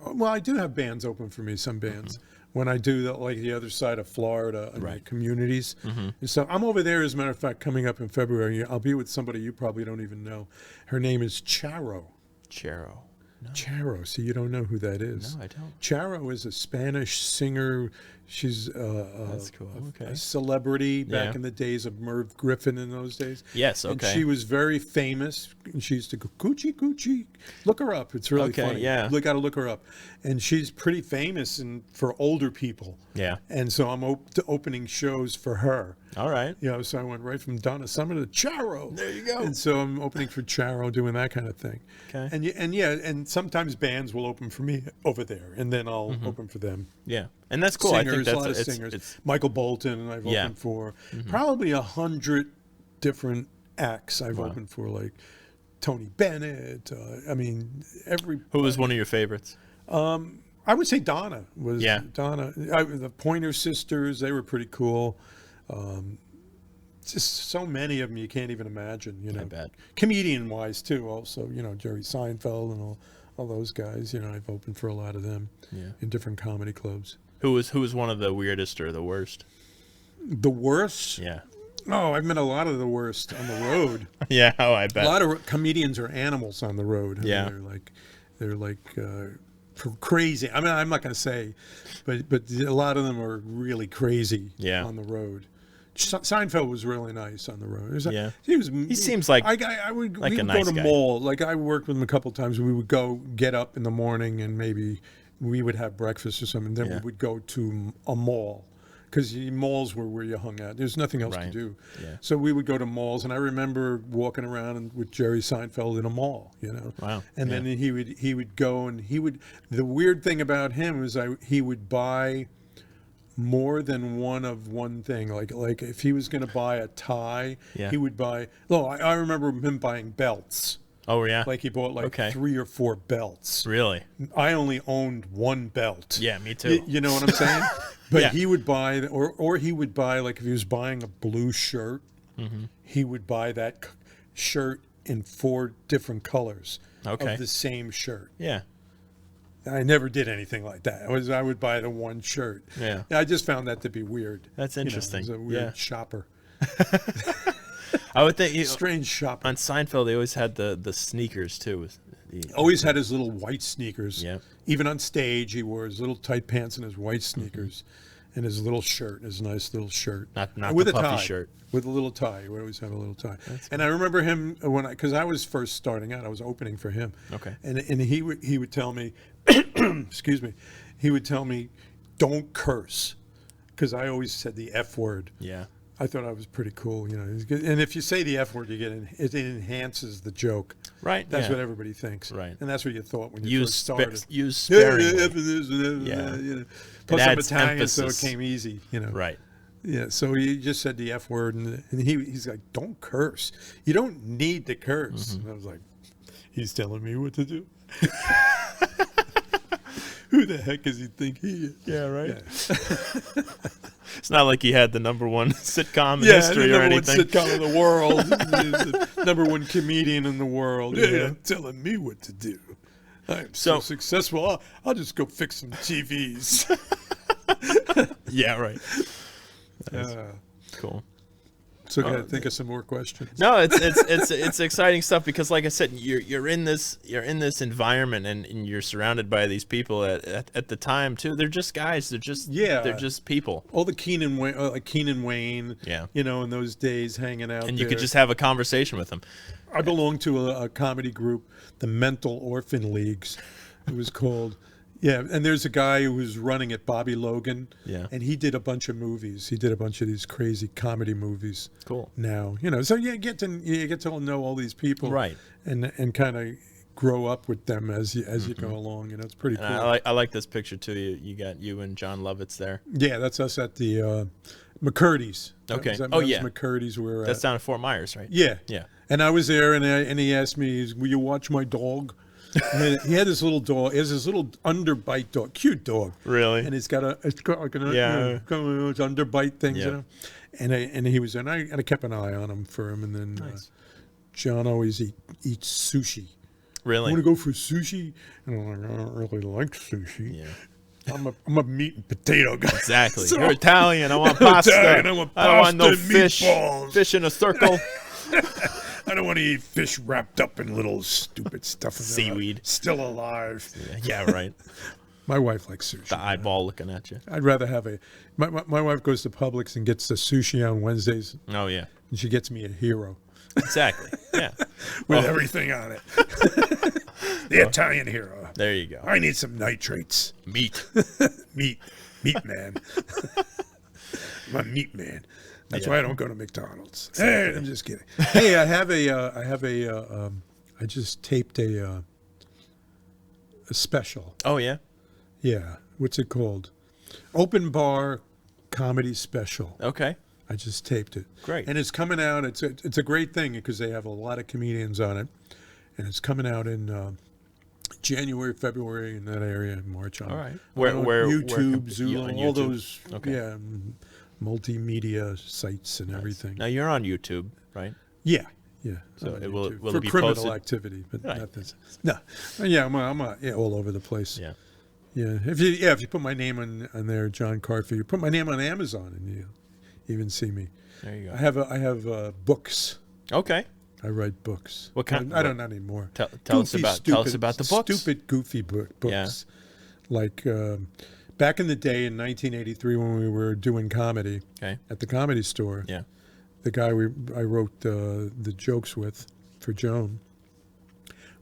Well, I do have bands open for me, some bands, when I do the other side of Florida and the communities. Mm-hmm. And so I'm over there, as a matter of fact, coming up in February. I'll be with somebody you probably don't even know. Her name is Charo. Charo. No. Charo. See, you don't know who that is. No, I don't. Charo is a Spanish singer. She's That's cool. Okay. a celebrity back in the days of Merv Griffin in those days. Yes, And okay. she was very famous. And she used to go, Coochie, Coochie. Look her up. It's really funny. Yeah. You got to look her up. And she's pretty famous for older people. Yeah. And so I'm opening shows for her. All right. You know, so I went right from Donna Summer to Charo. There you go. And so I'm opening for Charo, doing that kind of thing. Okay. And sometimes bands will open for me over there, and then I'll open for them. Yeah. And that's cool. Singers, I think that's a lot of singers. It's, Michael Bolton, I've opened for probably 100 different acts. I've opened for, like Tony Bennett. I mean, who was one of your favorites? I would say Donna was. Yeah. Donna. The Pointer Sisters, they were pretty cool. Just so many of them you can't even imagine. You know, I bet. Comedian-wise too. Also, you know, Jerry Seinfeld and all those guys. You know, I've opened for a lot of them in different comedy clubs. Who was one of the weirdest or the worst? The worst? Yeah. Oh, I've met a lot of the worst on the road. Yeah. Oh, I bet. A lot of comedians are animals on the road. I mean, Yeah. they're like crazy. I mean, I'm not going to say, but a lot of them are really crazy on the road. Seinfeld was really nice on the road. He seems like we would a go nice to guy. mall. Like I worked with him a couple of times. We would go get up in the morning and maybe we would have breakfast or something. Then we would go to a mall because malls were where you hung out. There's nothing else to do. Yeah. So we would go to malls, and I remember walking around with Jerry Seinfeld in a mall. You know. Wow. And then he would go and The weird thing about him was he would buy more than one thing. Like if he was going to buy a tie, he would buy. Oh, I remember him buying belts. Oh yeah. Like he bought 3 or 4 belts. Really? I only owned one belt. Yeah, me too. You know what I'm saying? But Yeah. he would buy, or he would buy, like if he was buying a blue shirt, he would buy that shirt in 4 different colors of the same shirt. Yeah. I never did anything like that. I would buy the one shirt. Yeah. I just found that to be weird. That's interesting. You know, he was a weird shopper. I would think Strange shopper. on Seinfeld they always had the sneakers too. Always had his little white sneakers. Yeah. Even on stage, he wore his little tight pants and his white sneakers, and his little shirt, his nice little shirt, Not with the a puffy tie, shirt. with a little tie. He would always have a little tie. And I remember him because I was first starting out. I was opening for him. Okay. And he would tell me, excuse me, he would tell me, don't curse, because I always said the F word. Yeah. I thought I was pretty cool, you know. And if you say the F word, it enhances the joke. Right. That's what everybody thinks. Right. And that's what you thought when you first started. Use sparingly. Yeah. You know. Plus, I'm adds Italian, emphasis. so it came easy, you know. Right. Yeah. So he just said the F word, and he's like, "Don't curse. You don't need to curse." And I was like, "He's telling me what to do." Who the heck does he think he is? Yeah. Right. Yeah. It's not like he had the #1 sitcom in history or anything. The #1 sitcom in the world. He's the #1 comedian in the world. Yeah, telling me what to do. I'm so successful. I'll just go fix some TVs. Yeah, right. Cool. So gotta think of some more questions. No, it's exciting stuff because, like I said, you're in this environment and you're surrounded by these people at the time too. They're just guys. They're just people. All the Keenan Wayne. Yeah. You know, in those days, hanging out. And you could just have a conversation with them. I belonged to a comedy group, the Mental Orphan Leagues. It was called. Yeah, and there's a guy who was running it, Bobby Logan. Yeah. And he did a bunch of movies. He did a bunch of these crazy comedy movies. Cool. Now, you know, so you get to know all these people, right? And kind of grow up with them as you go along. You know, it's pretty cool. I like this picture too. You got you and John Lovitz there. Yeah, that's us at the McCurdy's. Okay. That yeah. McCurdy's were. That's down at Fort Myers, right? Yeah. Yeah. And I was there, and he asked me, "Will you watch my dog?" He had this little dog. He has this little underbite dog, cute dog. Really? And it's got like an underbite things, you know. And he was there, and I kept an eye on him for him. And then John always eats sushi. Really? Want to go for sushi? And I'm like, I don't really like sushi. Yeah. I'm a meat and potato guy. Exactly. So- You're Italian. I want pasta. Italian, I want I don't want no pasta, fish. meatballs. Fish in a circle. I don't want to eat fish wrapped up in little stupid stuff. In there. Seaweed. Still alive. Yeah, right. My wife likes sushi. The eyeball looking at you. I'd rather have a. My wife goes to Publix and gets the sushi on Wednesdays, Oh, yeah. and she gets me a hero Exactly. Yeah. with everything on it. The Italian hero. There you go. I need some nitrates. Meat. Meat man. I'm a meat man. That's Yeah. why I don't go to McDonald's. Hey, I'm just kidding. Hey, I just taped a special. Oh, yeah? Yeah, what's it called? Open bar comedy special. Okay. I just taped it. Great. And it's coming out. It's a great thing because they have a lot of comedians on it, and it's coming out in January, February, in that area, in March. All right. Where YouTube, on Zulu, all YouTube? those Okay. yeah, multimedia sites and everything. Now, you're on YouTube, right? Yeah. So on it will- YouTube. will for it be criminal posted? activity, but Right. not this. No, yeah, I'm all over the place. Yeah. Yeah, if you put my name on there, John Carfi, you put my name on Amazon, and you even see me. There you go. I have books. Okay. I write books. What kind- I don't anymore. Tell us Goofy, about the books. Stupid, goofy books. Yeah. Like back in the day in 1983 when we were doing comedy Okay. at the Comedy Store. Yeah. The guy I wrote the jokes with for Joan.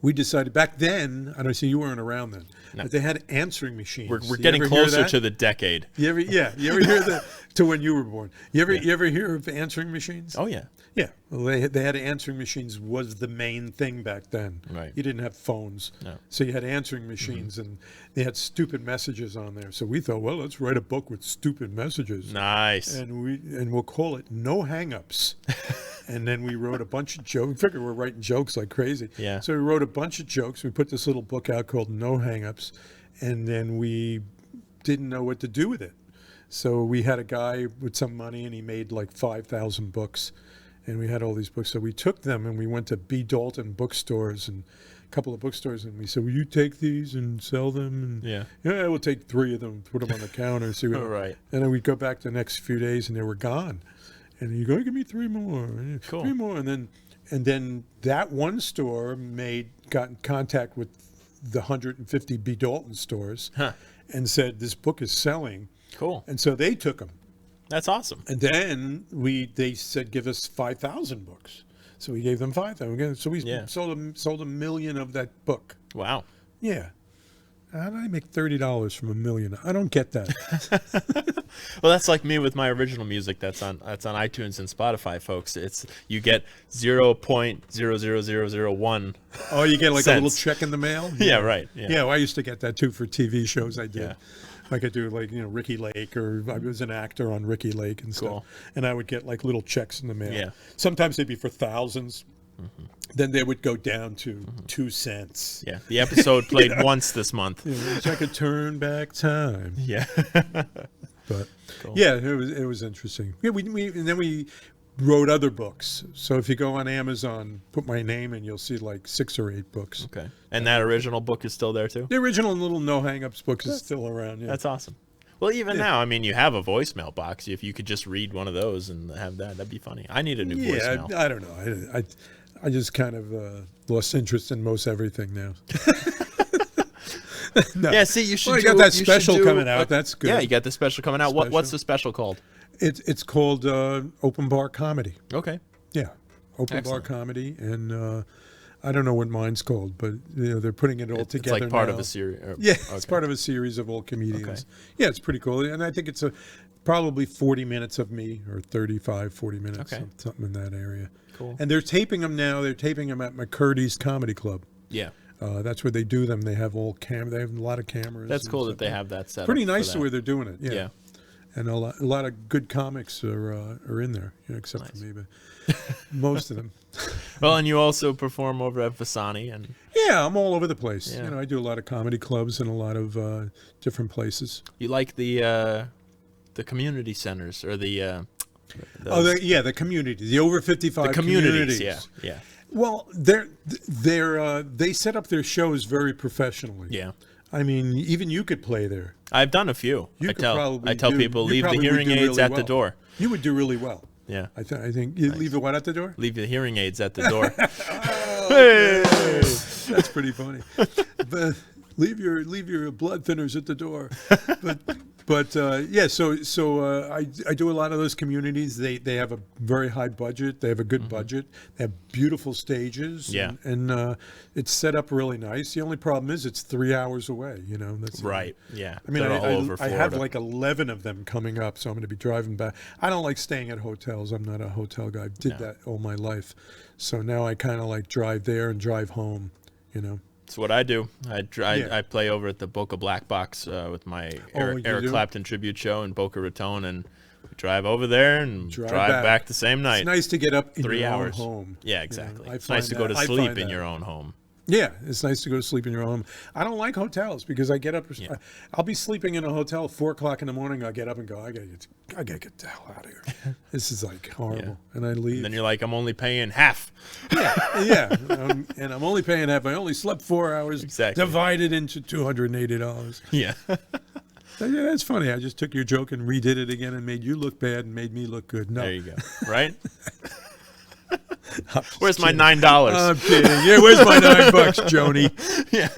We decided back then. I don't see you weren't around then. No. But they had answering machines. We're You getting ever hear closer that? to the decade. You ever hear that to when you were born? You ever hear of answering machines? Oh, yeah. Yeah, well, they had answering machines was the main thing back then. Right. You didn't have phones, No. so you had answering machines, and they had stupid messages on there. So we thought, well, let's write a book with stupid messages, Nice. and we'll call it No Hang-Ups. And then we wrote a bunch of jokes. We figured we're writing jokes like crazy. Yeah. So we wrote a bunch of jokes. We put this little book out called No Hang-Ups, and then we didn't know what to do with it. So we had a guy with some money, and he made like 5,000 books. And we had all these books. So we took them and we went to B. Dalton bookstores and a couple of bookstores. And we said, will you take these and sell them? And Yeah. yeah, we'll take 3 of them, put them on the counter. See what, Right. And then we'd go back the next few days and they were gone. And you go, give me 3 more. Cool. 3 more. And then that one store got in contact with the 150 B. Dalton stores and said, this book is selling. Cool. And so they took them. That's awesome. And then they said, give us 5,000 books. So we gave them 5,000. So we sold a million of that book. Wow. Yeah. How did I make $30 from a million? I don't get that. Well, that's like me with my original music that's on iTunes and Spotify, folks. It's you get 0.00001. Oh, you get like a little Cents. check in the mail? Yeah, right. Yeah. Yeah, well, I used to get that too for TV shows I did. Yeah. I could do like, Ricky Lake, or I was an actor on Ricky Lake and stuff. Cool. And I would get like little checks in the mail. Yeah. Sometimes they'd be for thousands. Then they would go down to 2 cents. Yeah. The episode played once this month. Wish I could turn back time. Yeah. But Cool. yeah, it was interesting. Yeah, and then we wrote other books. So if you go on Amazon, put my name in, you'll see like 6 or 8 books. Okay. And that original book is still there too? The original little No Hang-Ups book is still around. Yeah. That's awesome. Well, even now, I mean, you have a voicemail box. If you could just read one of those and have that'd be funny. I need a new voicemail. I don't know. I just kind of lost interest in most everything now. No. Yeah, see, you should. Well, you got that special coming out. That's good. Yeah, you got the special coming out. What's Special. the special called? It's called Open Bar Comedy. Okay. Yeah, Open Excellent. Bar Comedy, and I don't know what mine's called, but they're putting it all It's together. like part now. of a series. Yeah, it's Okay. part of a series of all comedians. Okay. Yeah, it's pretty cool, and I think it's probably 40 minutes of me, or 35, 40 minutes, Okay. something in that area. Cool. And they're taping them now. They're taping them at McCurdy's Comedy Club. Yeah. That's where they do them. They have They have a lot of cameras. That's and cool stuff. that they have that set up. Pretty for nice that. the way they're doing it. Yeah. Yeah. And a lot of good comics are in there, except for me, but most of them. Well, and you also perform over at Imbasciani, and Yeah, I'm all over the place. Yeah. I do a lot of comedy clubs and a lot of different places. you like the community centers or the The community, the over 55 communities. Yeah. Well, they set up their shows very professionally. Yeah. I mean, even you could play there. I've done a few. You I could tell probably people you leave the probably would hearing do aids really at the well. door. You would do really well. Yeah. I think you leave the what at the door? Leave the hearing aids at the door. Hey! That's pretty funny. But leave your blood thinners at the door. But yeah, so I do a lot of those communities. They have a very high budget. They have a good budget. They have beautiful stages. Yeah. And it's set up really nice. The only problem is it's 3 hours away. You know. That's Right. Yeah. I mean, They're all over I have Florida. like 11 of them coming up, so I'm going to be driving back. I don't like staying at hotels. I'm not a hotel guy. I did that all my life. So now I kind of like drive there and drive home, you know. That's what I do. I play over at the Boca Black Box with my Eric do? Clapton tribute show in Boca Raton, and we drive over there and drive back the same night. It's nice to get up in 3 your hours. own home. Yeah, exactly. I It's nice to go to I sleep find in that. your own home. Yeah, it's nice to go to sleep in your own home. I don't like hotels because I get up. Yeah. I'll be sleeping in a hotel at 4 o'clock in the morning. I get up and go, I gotta get the hell out of here. This is like horrible. And I leave. And then you're like, I'm only paying half. Yeah. And I'm only paying half. I only slept 4 hours. Exactly. Divided into $280. Yeah. Yeah, that's funny. I just took your joke and redid it again and made you look bad and made me look good. No. There you go. Right? Where's my $9? I'm kidding. Yeah, where's my $9, Joni? Yeah.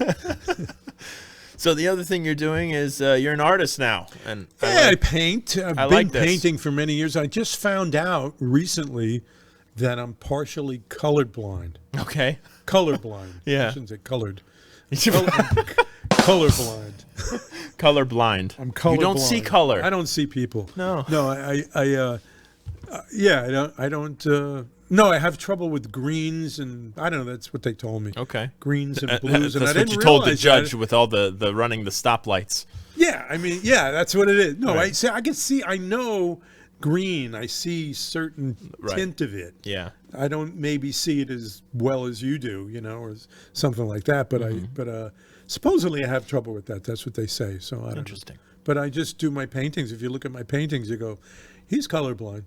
So the other thing you're doing is you're an artist now, and I paint. I've been like this. painting for many years. I just found out recently that I'm partially colorblind. Okay. Colorblind. Yeah. I shouldn't say colored. Colorblind. Colorblind. I'm colorblind. You don't see color. I don't see people. No. No, I don't. No, I have trouble with greens, and I don't know. That's what they told me. Okay. Greens and blues, and I That's didn't what you told the realize judge that. with all the running the stoplights. Yeah, I mean, yeah, that's what it is. No, Right. I can see. I know green. I see certain tint of it. Yeah. I don't maybe see it as well as you do, you know, or something like that. But supposedly I have trouble with that. That's what they say. So I don't Interesting. know. But I just do my paintings. If you look at my paintings, you go, he's colorblind.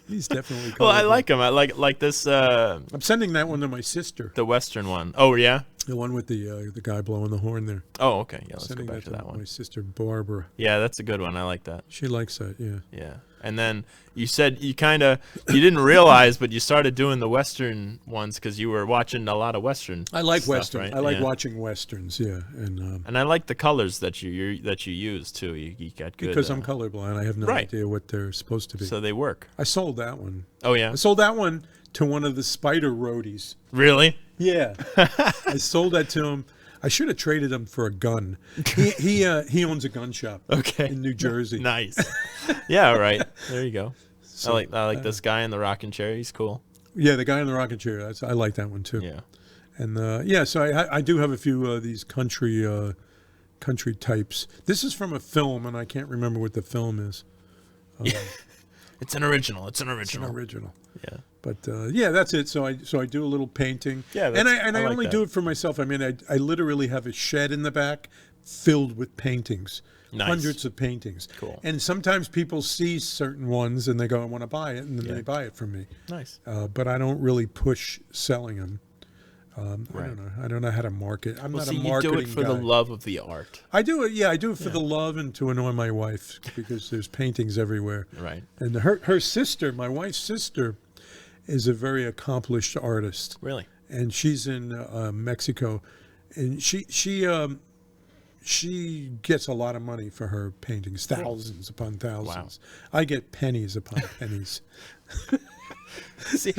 He's definitely colorblind. Well, I like him. I like this. I'm sending that one to my sister. The Western one. Oh yeah. The one with the guy blowing the horn there. Oh okay. Yeah. Let's Sending go back to that my one. sister Barbara. Yeah, that's a good one. I like that. She likes that. Yeah. Yeah. And then you said you didn't realize, but you started doing the Western ones because you were watching a lot of Western. I like stuff, Western. right? I like Yeah. watching Westerns. Yeah, And I like the colors that you use too. You got good. because I'm colorblind, I have no Right. idea what they're supposed to be. So they work. I sold that one. Oh yeah. I sold that one to one of the Spider roadies. Really? Yeah, I sold that to him. I should have traded him for a gun. He owns a gun shop. Okay. In New Jersey. Nice. Yeah. All right. There you go. I like this guy in the rocking chair. He's cool. Yeah, the guy in the rocking chair. I like that one too. Yeah. And so I do have a few of these country types. This is from a film, and I can't remember what the film is. It's an original. It's an original. Yeah. But yeah, that's it. So I do a little painting. Yeah, and I like only that. do it for myself. I mean, I literally have a shed in the back filled with paintings, Nice. hundreds of paintings. Cool. And sometimes people see certain ones and they go, "I want to buy it," and then they buy it from me. Nice. But I don't really push selling them. Right. I don't know how to market. I'm not See, a you marketing do it for guy. the love of the art. I do it. Yeah, I do it for the love and to annoy my wife because there's paintings everywhere. Right. And her sister, my wife's sister, is a very accomplished artist, Really. and she's in Mexico, and she gets a lot of money for her paintings, thousands upon thousands. Wow. I get pennies upon pennies. See,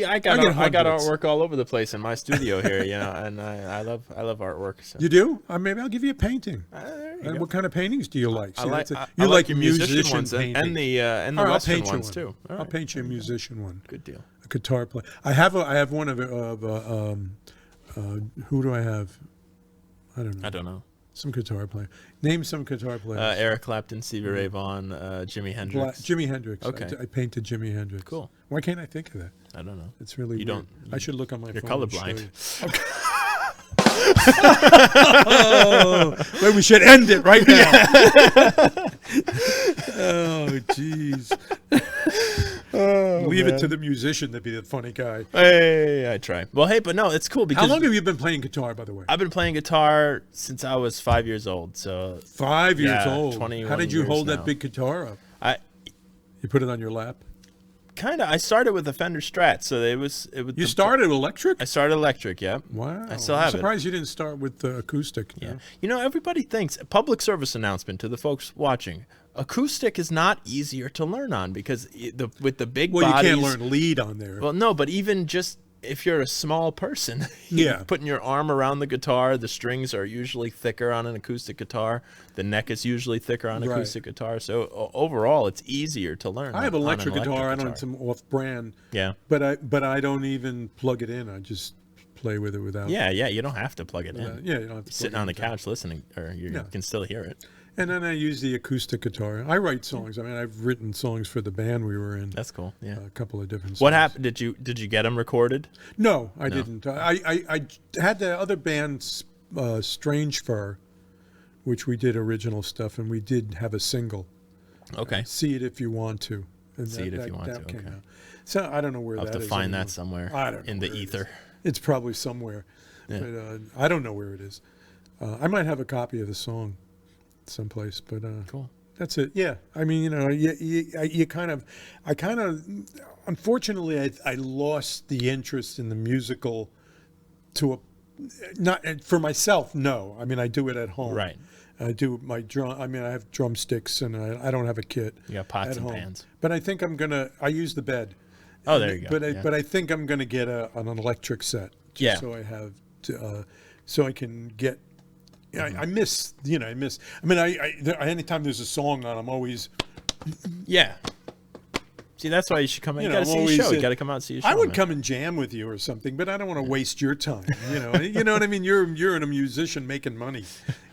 I got hundreds. artwork all over the place in my studio here, you know, and I love artwork. So. You do? Maybe I'll give you a painting. There you And go. what kind of paintings do you like? I See, like that's I you like your musician ones painting. and the All right, Western I'll paint you ones one. too. All I'll right. paint you a musician one. Good deal. A guitar player. I have one of who do I have? I don't know. I don't know. Some guitar player. Name some guitar players. Eric Clapton, Stevie Ray Vaughan, Jimi Hendrix. Jimi Hendrix. Okay. I painted Jimi Hendrix. Cool. Why can't I think of that? I don't know. It's really You weird. don't- I should look on my You're phone. and colorblind. show you. Oh, well, we should end it right now. Oh, jeez. Leave it to the musician to be the funny guy. Hey, I try. Well, hey, but no, it's cool because How long have you been playing guitar, by the way? I've been playing guitar since I was 5 years old. So 5 years yeah, old. 21 How did you years hold now. that big guitar up? You put it on your lap? I started with a Fender Strat, so You started electric? I started electric, yeah. Wow. I still I'm have it. surprised you didn't start with the acoustic. Yeah. You know, everybody thinks, public service announcement to the folks watching, acoustic is not easier to learn on because with the big Well, bodies. you can't learn lead on there. Well, no, but even just if you're a small person, Yeah. putting your arm around the guitar, the strings are usually thicker on an acoustic guitar. The neck is usually thicker on an Right. acoustic guitar. So overall, it's easier to learn. I have on an electric guitar. I don't have guitar. some off-brand. Yeah. But I don't even plug it in. I just play with it without. Yeah, you don't have to plug it in. Yeah, you don't have to Sitting plug it on the in. couch listening, or you can still hear it. And then I use the acoustic guitar. I write songs. I mean, I've written songs for the band we were in. That's cool. Yeah. A couple of different songs. What happened? Did you get them recorded? No, I didn't. I had the other band, Strange Fur, which we did original stuff, and we did have a single. Okay. See It If You Want To. And See It If You Want To, came okay. out. So I don't know where I'll that have is. to find anymore. that somewhere I don't know in the where it is. ether. It's probably somewhere. Yeah. But I don't know where it is. I might have a copy of the song someplace, but Cool. that's it. Yeah, I mean, you know, unfortunately, I lost the interest in the musical to a, not for myself. No, I mean, I do it at home. Right. I do my drum. I mean, I have drumsticks, and I don't have a kit. You got pots at and home. pans. But I think I'm gonna. I use the bed. Oh, there you go. But I think I'm gonna get an electric set. Yeah. So I have, so I can get. Mm-hmm. I miss. You know, I miss. I mean, anytime there's a song on, I'm always. Yeah. See, that's why you should come in. You got to see a always, show. You got to come out and see a show. I would man. come and jam with you or something, but I don't want to waste your time. You know what I mean. You're a musician making money.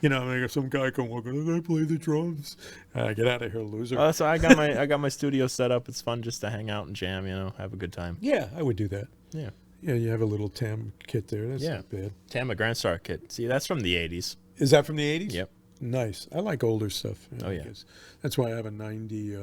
You know, I mean, some guy can walk in. I play the drums. Get out of here, loser. So I got my studio set up. It's fun just to hang out and jam. You know, have a good time. Yeah, I would do that. Yeah. Yeah, you have a little Tam kit there. That's not bad. Tama Grand Star kit. See, that's from the '80s. Is that from the 80s? Yep. Nice. I like older stuff. Oh, yeah. I guess. That's why I have a 90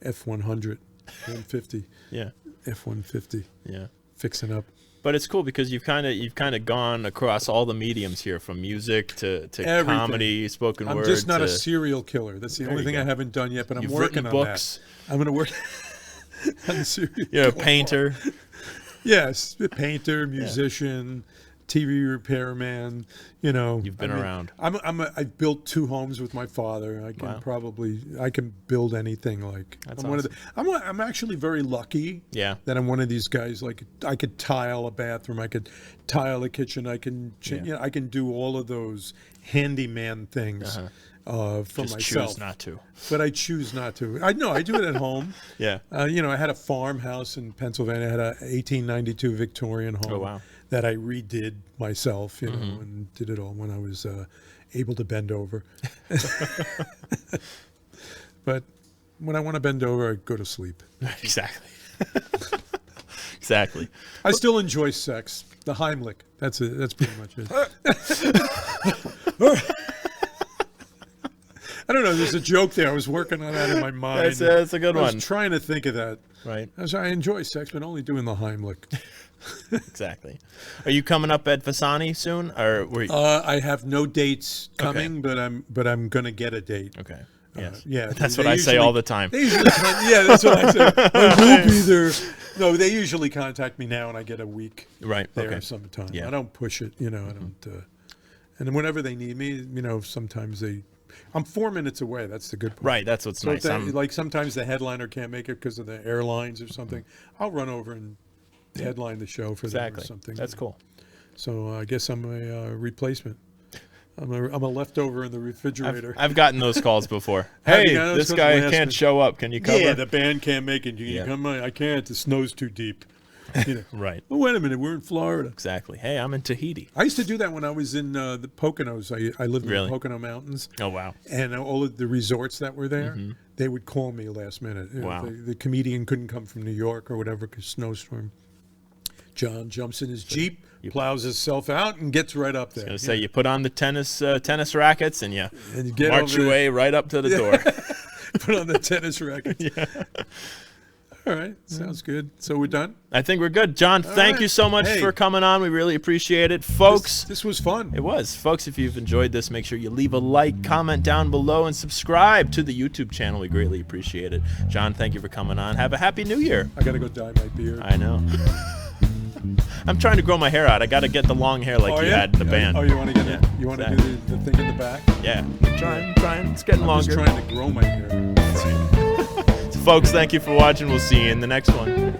F100, 150. Yeah. F-150. Yeah. Fixing up. But it's cool because you've kind of gone across all the mediums here, from music to Everything. comedy, spoken word. I'm just not to, a serial killer. That's the only you thing go. I haven't done yet, but I'm You've working written on books. that. I'm going to work on the serial You're a killer. painter. Yes, a painter, musician, TV repairman. You know, You've been around. I've built 2 homes with my father. I can I can build anything. Like That's I'm awesome. I'm actually very lucky. Yeah. That I'm one of these guys. Like I could tile a bathroom. I could tile a kitchen. I can you know, I can do all of those handyman things. For Just myself, choose not to. but I choose not to. I know I do it at home. Yeah. You know, I had a farmhouse in Pennsylvania. I had a 1892 Victorian home Oh, wow. that I redid myself, you know, and did it all when I was able to bend over. But when I want to bend over, I go to sleep. Exactly. Exactly. I still enjoy sex. The Heimlich. That's it. That's pretty much it. I don't know. There's a joke there. I was working on that in my mind. That's a good I one. was trying to think of that. Right. I enjoy sex, but only doing the Heimlich. Exactly. Are you coming up at Vasani soon, or were you? I have no dates coming, but I'm gonna get a date. Okay. Yes. Yeah, That's they what I say usually- all the time. They usually yeah, that's what I say. I will be there. No, they usually contact me now, and I get a week Right. there Okay. sometime. Yeah. I don't push it, you know. I don't. And then whenever they need me, you know, sometimes I'm 4 minutes away. That's the good part. Right. That's what's So nice. if like sometimes the headliner can't make it because of the airlines or something, I'll run over and headline the show for them Exactly. or something. That's cool. So I guess I'm a replacement. I'm a leftover in the refrigerator. I've gotten those calls before. Have you Hey, gotten those this calls? guy Last can't minute. show up. Can you cover? Yeah, the band can't make it. Can you Yeah. come on? I can't. The snow's too deep. You know. Right. Oh, wait a minute. We're in Florida. Exactly. Hey, I'm in Tahiti. I used to do that when I was in the Poconos. I lived in Really? the Pocono Mountains. Oh wow. And all of the resorts that were there, they would call me last minute. You know, Wow. the comedian couldn't come from New York or whatever because snowstorm. John jumps in his Jeep, plows himself out, and gets right up there. Gonna say you put on the tennis rackets and you And you get march over your there. way right up to the door. Put on the tennis racket. Yeah. All All right, sounds good. So we're done? I think we're good. John, thank right. you so much Hey. for coming on. We really appreciate it. Folks, This was fun. it was. Folks, if you've enjoyed this, make sure you leave a like, comment down below, and subscribe to the YouTube channel. We greatly appreciate it. John, thank you for coming on. Have a happy new year. I got to go dye my beard. I know. I'm trying to grow my hair out. I got to get the long hair like you had in the band. Oh, you want to get it? Yeah, You want to exactly. do the thing in the back? Yeah, I'm trying. It's getting I'm longer. just trying to grow my hair. So, folks, thank you for watching. We'll see you in the next one.